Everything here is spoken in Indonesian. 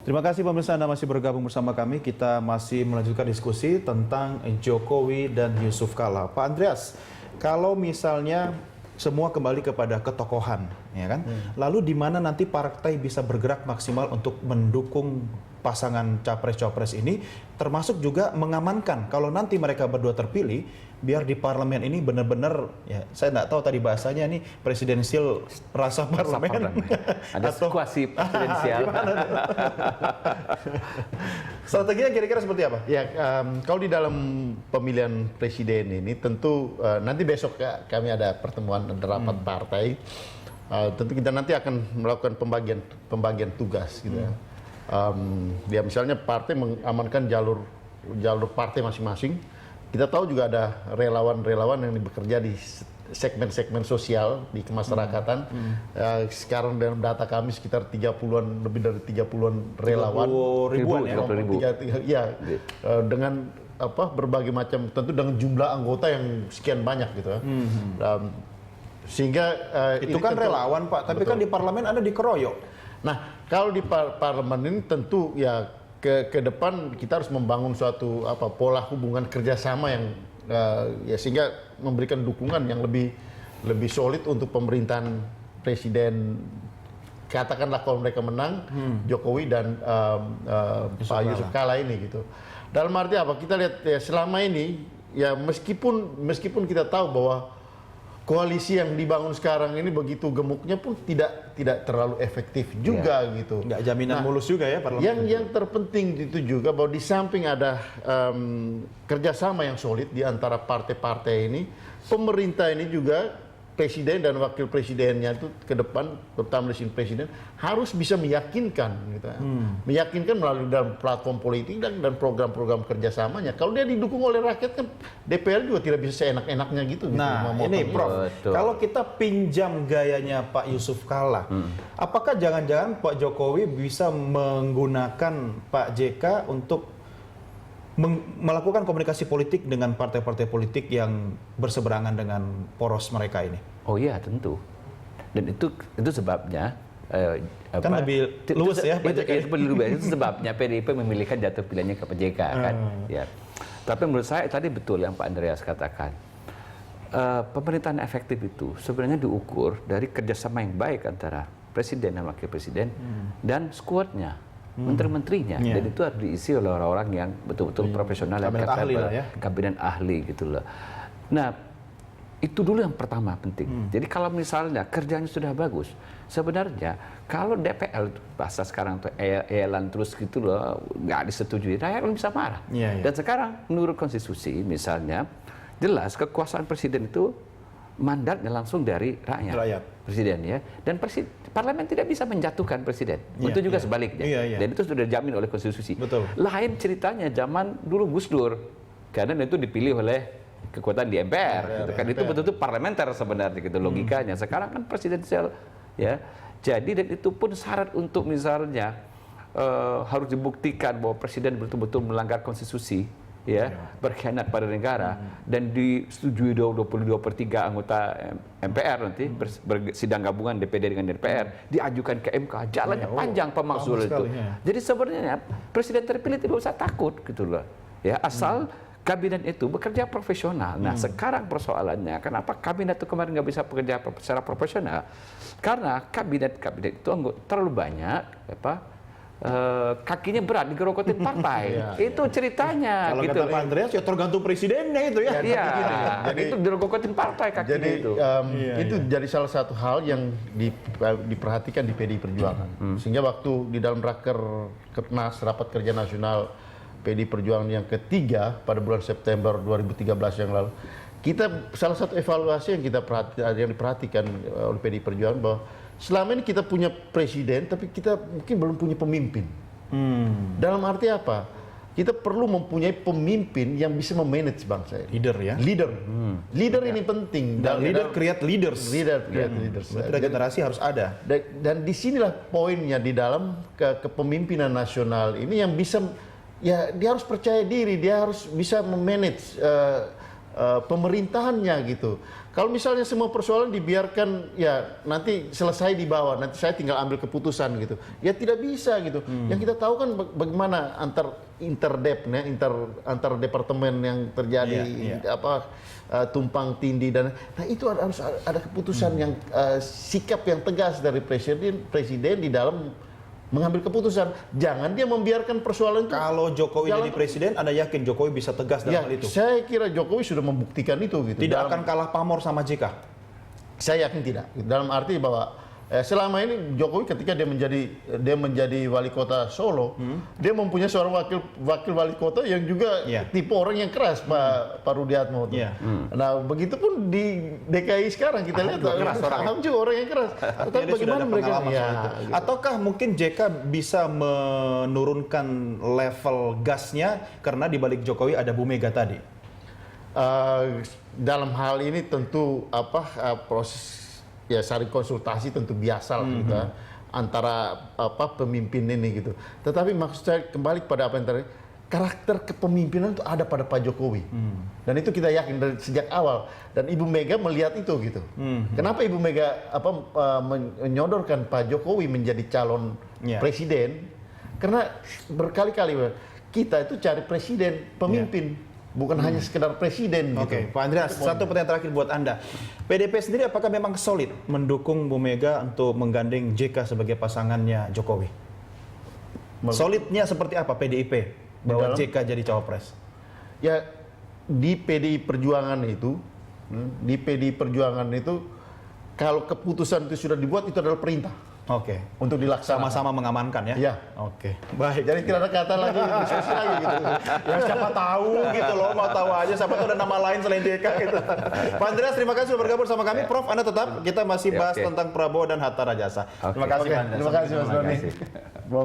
Terima kasih pemirsa, Anda masih bergabung bersama kami. Kita masih melanjutkan diskusi tentang Jokowi dan Yusuf Kala. Pak Andreas, kalau misalnya semua kembali kepada ketokohan, ya kan? Lalu di mana nanti partai bisa bergerak maksimal untuk mendukung pasangan capres-capres ini, termasuk juga mengamankan kalau nanti mereka berdua terpilih, biar di parlemen ini benar-benar, ya saya nggak tahu tadi bahasanya ini presidensial rasa parlemen. Ada kuasi presidensial. Strateginya kira-kira seperti apa? Ya, kalau di dalam pemilihan presiden ini tentu nanti besok kami ada pertemuan rapat partai. Tentu kita nanti akan melakukan pembagian tugas gitu ya. Ya misalnya partai mengamankan jalur partai masing-masing. Kita tahu juga ada relawan-relawan yang bekerja di segmen-segmen sosial di kemasyarakatan. Sekarang dalam data kami sekitar 30-an, lebih dari 30-an relawan. 30 ribuan ya? Ya, dengan berbagai macam, tentu dengan jumlah anggota yang sekian banyak gitu ya. Sehingga itu kan relawan Pak, tapi betul. Kan di parlemen ada dikeroyok. Nah, kalau di parlemen ini tentu ya ke depan kita harus membangun suatu pola hubungan kerjasama yang ya sehingga memberikan dukungan yang lebih solid untuk pemerintahan presiden. Katakanlah kalau mereka menang, Jokowi dan Pak Yusuf Kala ini gitu. Dalam arti apa? Kita lihat ya selama ini ya meskipun kita tahu bahwa koalisi yang dibangun sekarang ini begitu gemuknya pun tidak terlalu efektif juga gitu. Nggak jaminan mulus juga ya parlemen. Yang terpenting itu juga bahwa di samping ada kerjasama yang solid di antara partai-partai ini, pemerintah ini juga presiden dan wakil presidennya itu ke depan, terutama mesin presiden, harus bisa meyakinkan, gitu. Meyakinkan melalui dalam platform politik dan program-program kerjasamanya. Kalau dia didukung oleh rakyat kan DPR juga tidak bisa seenak-enaknya gitu. Nah ini Prof, kalau kita pinjam gayanya Pak Yusuf Kala, apakah jangan-jangan Pak Jokowi bisa menggunakan Pak JK untuk melakukan komunikasi politik dengan partai-partai politik yang berseberangan dengan poros mereka ini? Oh iya tentu. Dan itu sebabnya kan lebih luas ya Pak JK. Itu sebabnya PDIP memilihkan jatuh pilihannya ke Pak JK kan. Ya. Tapi menurut saya tadi betul yang Pak Andreas katakan. Pemerintahan efektif itu sebenarnya diukur dari kerjasama yang baik antara presiden dan wakil presiden dan skuadnya. Menteri-menterinya, dan itu harus diisi oleh orang-orang yang betul-betul profesional, kabinet ahli lah ya. Kabinet ahli gitu loh. Nah, itu dulu yang pertama penting. Jadi kalau misalnya kerjanya sudah bagus, sebenarnya kalau DPR bahasa sekarang tuh elan terus gitu loh, nggak disetujui, rakyat bisa marah. Dan sekarang menurut konstitusi misalnya jelas kekuasaan presiden itu mandatnya langsung dari rakyat. Presiden ya, dan parlemen tidak bisa menjatuhkan presiden. Itu juga sebaliknya. Dan itu sudah dijamin oleh konstitusi. Betul. Lain ceritanya zaman dulu Gus Dur, karena itu dipilih oleh kekuatan di MPR. Gitu kan. Itu betul-betul parlementer sebenarnya gitu logikanya. Sekarang kan presidensial ya. Jadi dan itu pun syarat untuk misalnya harus dibuktikan bahwa presiden betul-betul melanggar konstitusi. Berkhianat pada negara dan disetujui 22/3 anggota MPR nanti bersidang gabungan DPD dengan DPR diajukan ke MK, jalannya panjang pemakzulan itu. Jadi sebenarnya presiden terpilih tidak usah takut gitu loh ya, asal kabinet itu bekerja profesional. Nah sekarang persoalannya kenapa kabinet itu kemarin nggak bisa bekerja secara profesional, karena kabinet itu terlalu banyak kakinya berat digerokotin partai. Itu ceritanya. Kalau gitu. kata Pak Andreas ya tergantung presidennya itu ya. Iya. Jadi itu digerokotin partai kakinya itu. Itu jadi salah satu hal yang diperhatikan di PDI Perjuangan. Sehingga waktu di dalam Rakernas Rapat Kerja Nasional PDI Perjuangan yang ketiga pada bulan September 2013 yang lalu, kita salah satu evaluasi yang diperhatikan oleh PDI Perjuangan bahwa selama ini kita punya presiden, tapi kita mungkin belum punya pemimpin. Dalam arti apa? Kita perlu mempunyai pemimpin yang bisa memanage bangsa ini. Leader ya? Leader ini penting. Dan leader create leaders. Leader create leaders. Regenerasi harus ada. Dan disinilah poinnya di dalam kepemimpinan nasional ini yang bisa, ya dia harus percaya diri, dia harus bisa memanage pemerintahannya gitu. Kalau misalnya semua persoalan dibiarkan ya nanti selesai di bawah, nanti saya tinggal ambil keputusan gitu. Ya tidak bisa gitu. Yang kita tahu kan bagaimana antar departemen yang terjadi tumpang tindih dan itu harus ada keputusan yang sikap yang tegas dari presiden di dalam mengambil keputusan. Jangan dia membiarkan persoalan itu. Kalau Jokowi jadi presiden, Anda yakin Jokowi bisa tegas dalam hal itu? Saya kira Jokowi sudah membuktikan itu gitu. Tidak akan kalah pamor sama JK? Saya yakin tidak. Dalam arti bahwa selama ini Jokowi ketika dia menjadi wali kota Solo, dia mempunyai seorang wakil wali kota yang juga tipe orang yang keras, Pak Rudiatmo. Nah, begitupun di DKI sekarang kita lihat Ahok juga orang yang keras. Tetapi bagaimana mereka gitu. Ataukah mungkin JK bisa menurunkan level gasnya karena di balik Jokowi ada Bu Mega tadi? Dalam hal ini tentu proses ya saling konsultasi tentu biasa lah gitu antara pemimpin ini gitu. Tetapi maksud saya kembali pada apa yang tadi, karakter kepemimpinan itu ada pada Pak Jokowi. Dan itu kita yakin dari sejak awal. Dan Ibu Mega melihat itu gitu. Kenapa Ibu Mega menyodorkan Pak Jokowi menjadi calon presiden? Karena berkali-kali kita itu cari presiden, pemimpin. Bukan hanya sekedar presiden gitu. Oke, Pak Andreas, satu pertanyaan terakhir buat Anda. PDP sendiri apakah memang solid mendukung Bu Mega untuk menggandeng JK sebagai pasangannya Jokowi? Solidnya seperti apa PDIP bahwa JK jadi cawapres? Ya, di PDI Perjuangan itu, kalau keputusan itu sudah dibuat itu adalah perintah. Oke. Untuk dilaksanakan. Sama-sama mengamankan ya? Iya. Oke. Baik. Jadi tidak ada kata lagi diskusi lagi gitu. Ya siapa tahu gitu loh, mau tahu aja siapa tahu ada nama lain selain JK gitu. Pak Andreas, terima kasih sudah bergabung sama kami. Prof, Anda tetap kita masih bahas tentang Prabowo dan Hatta Rajasa. Terima kasih Pak Andreas. Terima kasih Mas Doni.